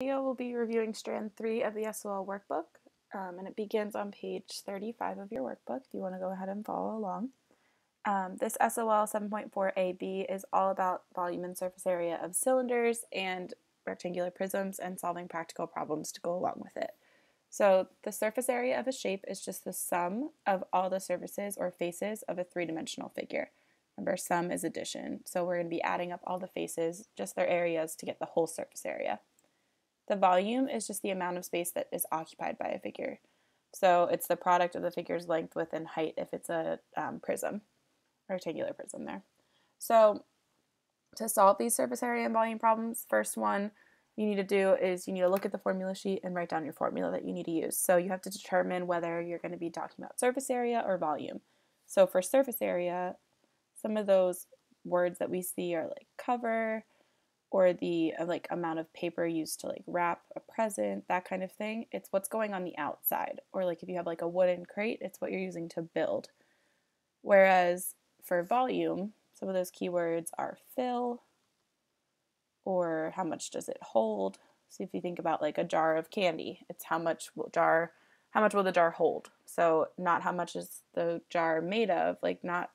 Video will be reviewing Strand 3 of the SOL workbook, and it begins on page 35 of your workbook if you want to go ahead and follow along. This SOL 7.4AB is all about volume and surface area of cylinders and rectangular prisms and solving practical problems to go along with it. So the surface area of a shape is just the sum of all the surfaces or faces of a three-dimensional figure. Remember, sum is addition, so we're going to be adding up all the faces, just their areas, to get the whole surface area. The volume is just the amount of space that is occupied by a figure. So it's the product of the figure's length, width, and height if it's a prism, rectangular prism there. So to solve these surface area and volume problems, first one you need to do is you need to look at the formula sheet and write down your formula that you need to use. So you have to determine whether you're going to be talking about surface area or volume. So for surface area, some of those words that we see are like cover, or the amount of paper used to wrap a present, that kind of thing. It's what's going on the outside. Or if you have a wooden crate, it's what you're using to build. Whereas for volume, some of those keywords are fill, or how much does it hold. So if you think about a jar of candy, it's how much will the jar hold. So not how much is the jar made of, not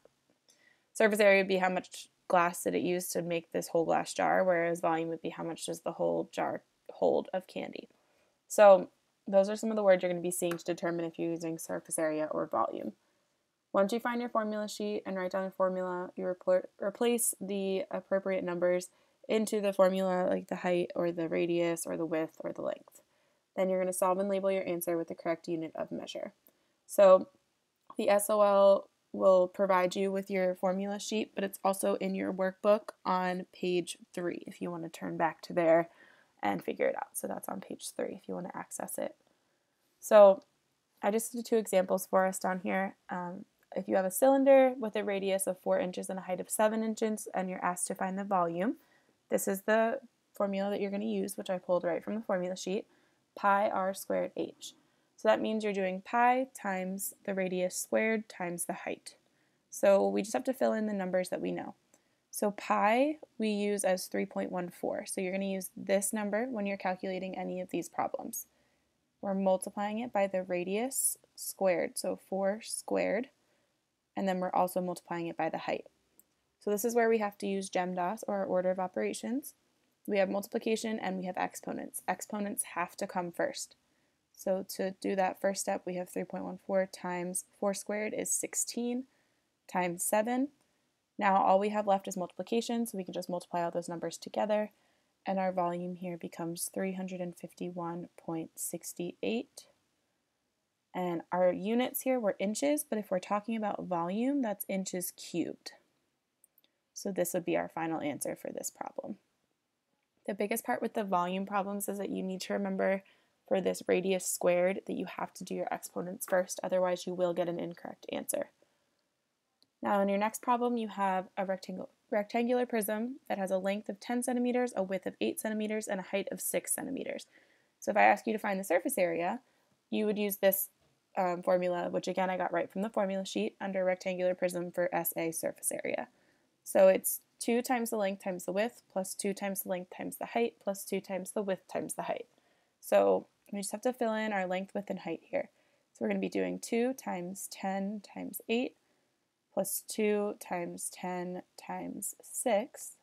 surface area would be how much glass did it use to make this whole glass jar, whereas volume would be how much does the whole jar hold of candy. So those are some of the words you're going to be seeing to determine if you're using surface area or volume. Once you find your formula sheet and write down a formula, you replace the appropriate numbers into the formula, like the height or the radius or the width or the length. Then you're going to solve and label your answer with the correct unit of measure. So the SOL will provide you with your formula sheet, but it's also in your workbook on page 3 if you want to turn back to there and figure it out. So that's on page 3 if you want to access it. So I just did 2 examples for us down here. If you have a cylinder with a radius of 4 inches and a height of 7 inches and you're asked to find the volume, this is the formula that you're going to use, which I pulled right from the formula sheet, pi r squared h. So that means you're doing pi times the radius squared times the height. So we just have to fill in the numbers that we know. So pi we use as 3.14. So you're going to use this number when you're calculating any of these problems. We're multiplying it by the radius squared, so 4 squared, and then we're also multiplying it by the height. So this is where we have to use GEMDAS, or our order of operations. We have multiplication and we have exponents. Exponents have to come first. So to do that first step, we have 3.14 times 4 squared is 16 times 7. Now all we have left is multiplication, so we can just multiply all those numbers together, and our volume here becomes 351.68. And our units here were inches, but if we're talking about volume, that's inches cubed. So this would be our final answer for this problem. The biggest part with the volume problems is that you need to remember for this radius squared that you have to do your exponents first, otherwise you will get an incorrect answer. Now in your next problem you have a rectangular prism that has a length of 10 centimeters, a width of 8 centimeters, and a height of 6 centimeters. So if I ask you to find the surface area, you would use this formula, which again I got right from the formula sheet, under rectangular prism for SA surface area. So it's 2 times the length times the width plus 2 times the length times the height plus 2 times the width times the height. So we just have to fill in our length, width, and height here. So we're going to be doing 2 times 10 times 8 plus 2 times 10 times 6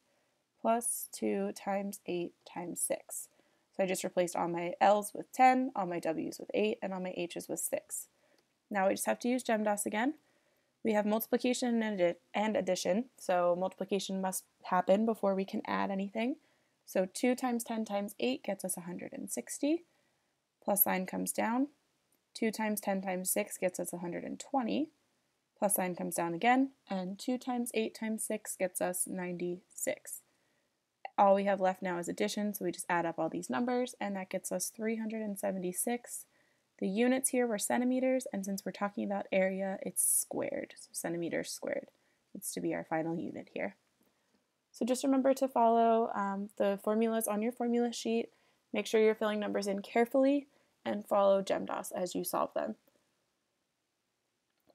plus 2 times 8 times 6. So I just replaced all my L's with 10, all my W's with 8, and all my H's with 6. Now we just have to use GEMDAS again. We have multiplication and addition, so multiplication must happen before we can add anything. So 2 times 10 times 8 gets us 160. Plus sign comes down. 2 times 10 times 6 gets us 120. Plus sign comes down again. And 2 times 8 times 6 gets us 96. All we have left now is addition, so we just add up all these numbers, and that gets us 376. The units here were centimeters, and since we're talking about area, it's squared. So centimeters squared needs to be our final unit here. So just remember to follow the formulas on your formula sheet. Make sure you're filling numbers in carefully and follow GEMDAS as you solve them.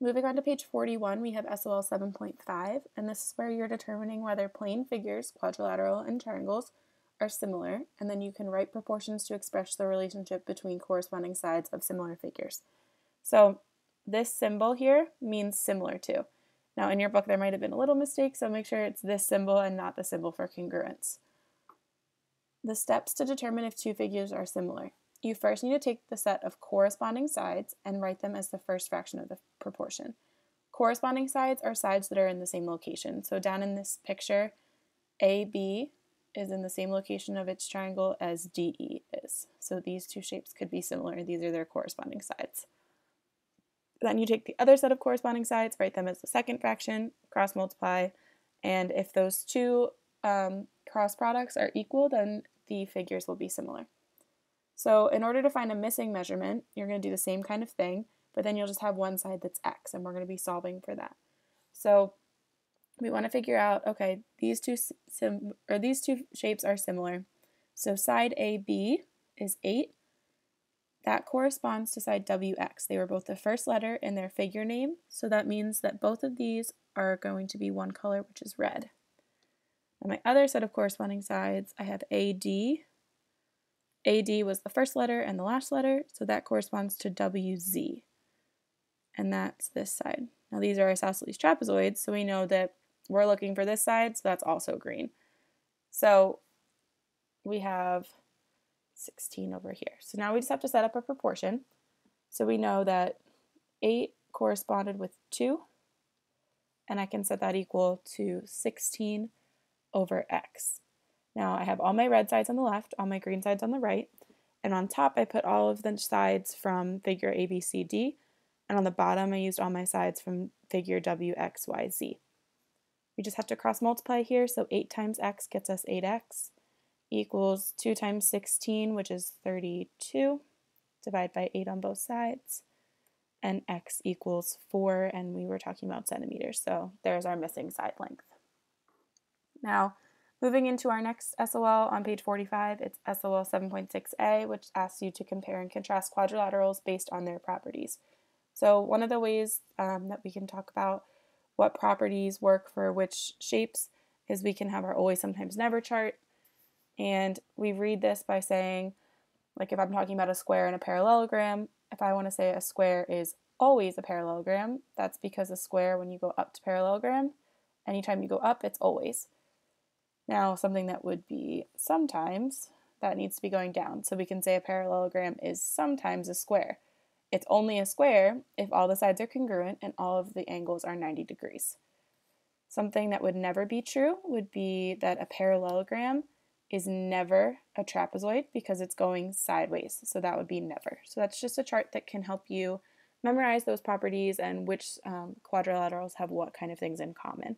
Moving on to page 41, we have SOL 7.5, and this is where you're determining whether plane figures, quadrilateral and triangles, are similar, and then you can write proportions to express the relationship between corresponding sides of similar figures. So this symbol here means similar to. Now in your book there might have been a little mistake, so make sure it's this symbol and not the symbol for congruence. The steps to determine if two figures are similar. You first need to take the set of corresponding sides and write them as the first fraction of the proportion. Corresponding sides are sides that are in the same location. So down in this picture, AB is in the same location of its triangle as DE is. So these two shapes could be similar. These are their corresponding sides. Then you take the other set of corresponding sides, write them as the second fraction, cross multiply, and if those two cross products are equal, then the figures will be similar. So in order to find a missing measurement, you're going to do the same kind of thing, but then you'll just have one side that's x, and we're going to be solving for that. So we want to figure out, okay, these two shapes are similar. So side AB is 8. That corresponds to side WX. They were both the first letter in their figure name, so that means that both of these are going to be one color, which is red. On my other set of corresponding sides, I have AD. AD was the first letter and the last letter, so that corresponds to WZ. And that's this side. Now these are isosceles trapezoids, so we know that we're looking for this side, so that's also green. So we have 16 over here. So now we just have to set up a proportion. So we know that 8 corresponded with 2, and I can set that equal to 16 over x. Now I have all my red sides on the left, all my green sides on the right, and on top I put all of the sides from figure ABCD, and on the bottom I used all my sides from figure WXYZ. We just have to cross multiply here, so 8 times x gets us 8x, equals 2 times 16, which is 32, divide by 8 on both sides, and x equals 4, and we were talking about centimeters, so there's our missing side length. Now, moving into our next SOL on page 45, it's SOL 7.6a, which asks you to compare and contrast quadrilaterals based on their properties. So one of the ways that we can talk about what properties work for which shapes is we can have our always, sometimes, never chart. And we read this by saying, like if I'm talking about a square and a parallelogram, if I want to say a square is always a parallelogram, that's because a square, when you go up to parallelogram, anytime you go up, it's always. Now, something that would be sometimes, that needs to be going down. So we can say a parallelogram is sometimes a square. It's only a square if all the sides are congruent and all of the angles are 90 degrees. Something that would never be true would be that a parallelogram is never a trapezoid because it's going sideways. So that would be never. So that's just a chart that can help you memorize those properties and which quadrilaterals have what kind of things in common.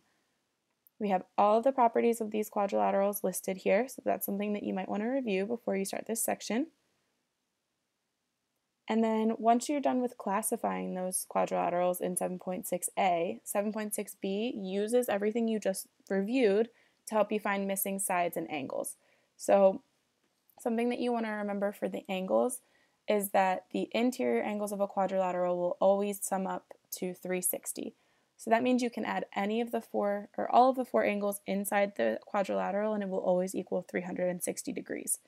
We have all of the properties of these quadrilaterals listed here, so that's something that you might want to review before you start this section. And then once you're done with classifying those quadrilaterals in 7.6a, 7.6b uses everything you just reviewed to help you find missing sides and angles. So something that you want to remember for the angles is that the interior angles of a quadrilateral will always sum up to 360. So that means you can add any of the 4 or all of the 4 angles inside the quadrilateral and it will always equal 360 degrees.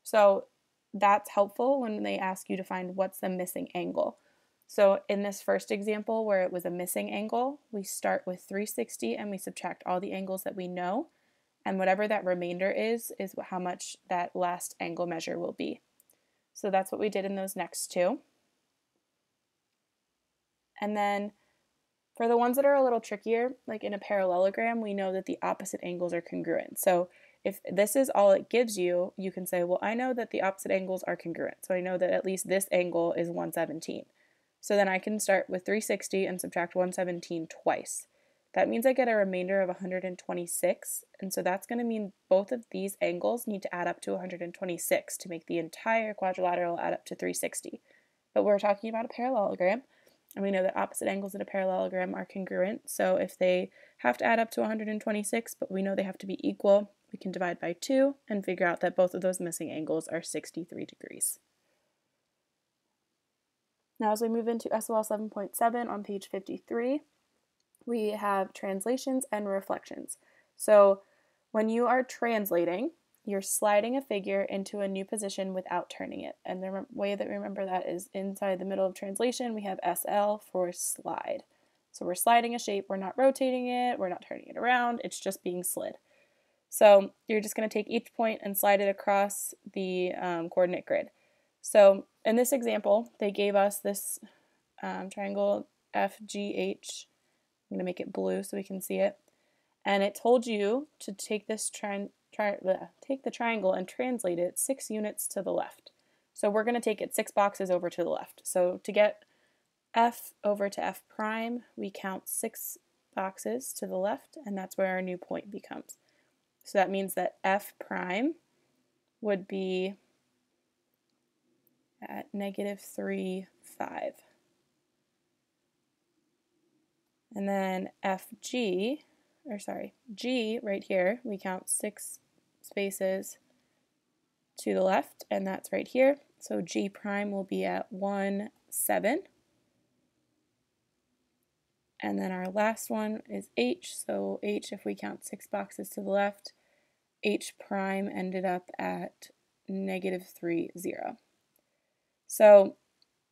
So that's helpful when they ask you to find what's the missing angle. So in this first example where it was a missing angle, we start with 360 and we subtract all the angles that we know, and whatever that remainder is how much that last angle measure will be. So that's what we did in those next two. And then for the ones that are a little trickier, like in a parallelogram, we know that the opposite angles are congruent. So if this is all it gives you, you can say, well, I know that the opposite angles are congruent. So I know that at least this angle is 117. So then I can start with 360 and subtract 117 twice. That means I get a remainder of 126. And so that's going to mean both of these angles need to add up to 126 to make the entire quadrilateral add up to 360. But we're talking about a parallelogram. And we know that opposite angles in a parallelogram are congruent. So if they have to add up to 126, but we know they have to be equal, we can divide by 2 and figure out that both of those missing angles are 63 degrees. Now as we move into SOL 7.7 on page 53, we have translations and reflections. So when you are translating, you're sliding a figure into a new position without turning it. And the way that we remember that is inside the middle of translation, we have SL for slide. So we're sliding a shape, we're not rotating it, we're not turning it around, it's just being slid. So you're just going to take each point and slide it across the coordinate grid. So in this example, they gave us this triangle FGH. I'm going to make it blue so we can see it. And it told you to take this take the triangle and translate it 6 units to the left. So we're going to take it 6 boxes over to the left. So to get F over to F prime, we count 6 boxes to the left, and that's where our new point becomes. So that means that F prime would be at -3, 5. And then FG, G right here, we count 6 spaces to the left, and that's right here. So G prime will be at 1, 7. And then our last one is H, so H, if we count 6 boxes to the left, H prime ended up at -3, 0. So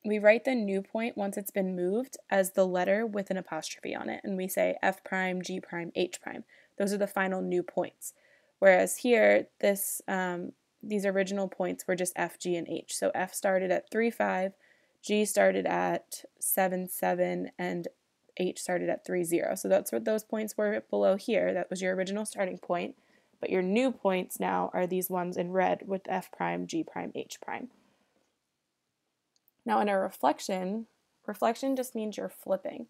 we write the new point once it's been moved as the letter with an apostrophe on it, and we say F prime, G prime, H prime. Those are the final new points. Whereas here, these original points were just F, G, and H. So F started at 3, 5, G started at 7, 7, and H started at 3, 0. So that's what those points were below here. That was your original starting point. But your new points now are these ones in red with F prime, G prime, H prime. Now in a reflection just means you're flipping.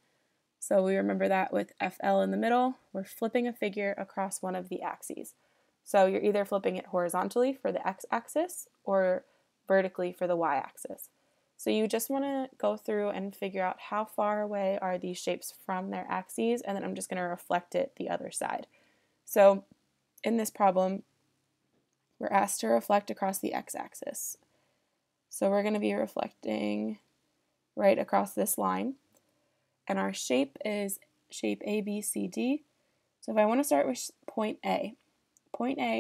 So we remember that with FL in the middle, we're flipping a figure across one of the axes. So you're either flipping it horizontally for the x-axis or vertically for the y-axis. So you just want to go through and figure out how far away are these shapes from their axes, and then I'm just going to reflect it the other side. So in this problem, we're asked to reflect across the x-axis. So we're going to be reflecting right across this line. And our shape is shape ABCD. So if I want to start with point A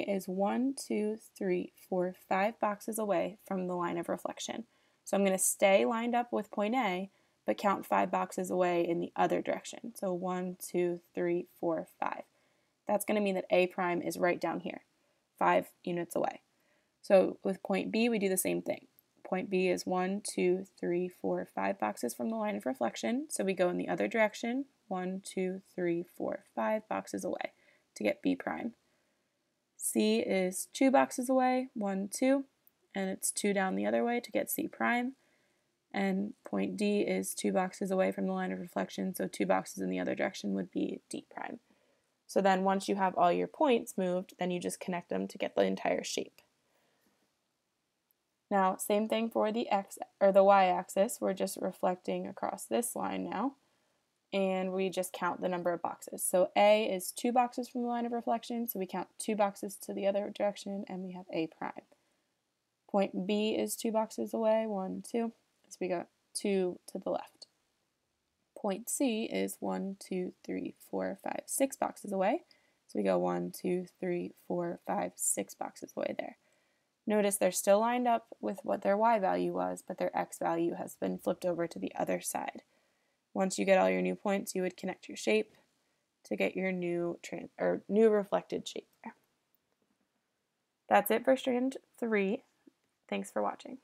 is 1, 2, 3, 4, 5 boxes away from the line of reflection. So I'm going to stay lined up with point A, but count 5 boxes away in the other direction. So 1, 2, 3, 4, 5. That's going to mean that A prime is right down here, 5 units away. So with point B, we do the same thing. Point B is 1, 2, 3, 4, 5 boxes from the line of reflection. So we go in the other direction, 1, 2, 3, 4, 5 boxes away to get B prime. C is 2 boxes away, 1, 2, and it's 2 down the other way to get C prime. And point D is 2 boxes away from the line of reflection, so 2 boxes in the other direction would be D prime. So then once you have all your points moved, then you just connect them to get the entire shape. Now, same thing for the x or the y-axis. We're just reflecting across this line now, and we just count the number of boxes. So A is 2 boxes from the line of reflection, so we count 2 boxes to the other direction, and we have A prime. Point B is 2 boxes away, 1, 2, so we got 2 to the left. Point C is 1, 2, 3, 4, 5, 6 boxes away, so we go 1, 2, 3, 4, 5, 6 boxes away there. Notice they're still lined up with what their y value was, but their x value has been flipped over to the other side. Once you get all your new points, you would connect your shape to get your new reflected shape there. That's it for strand 3. Thanks for watching.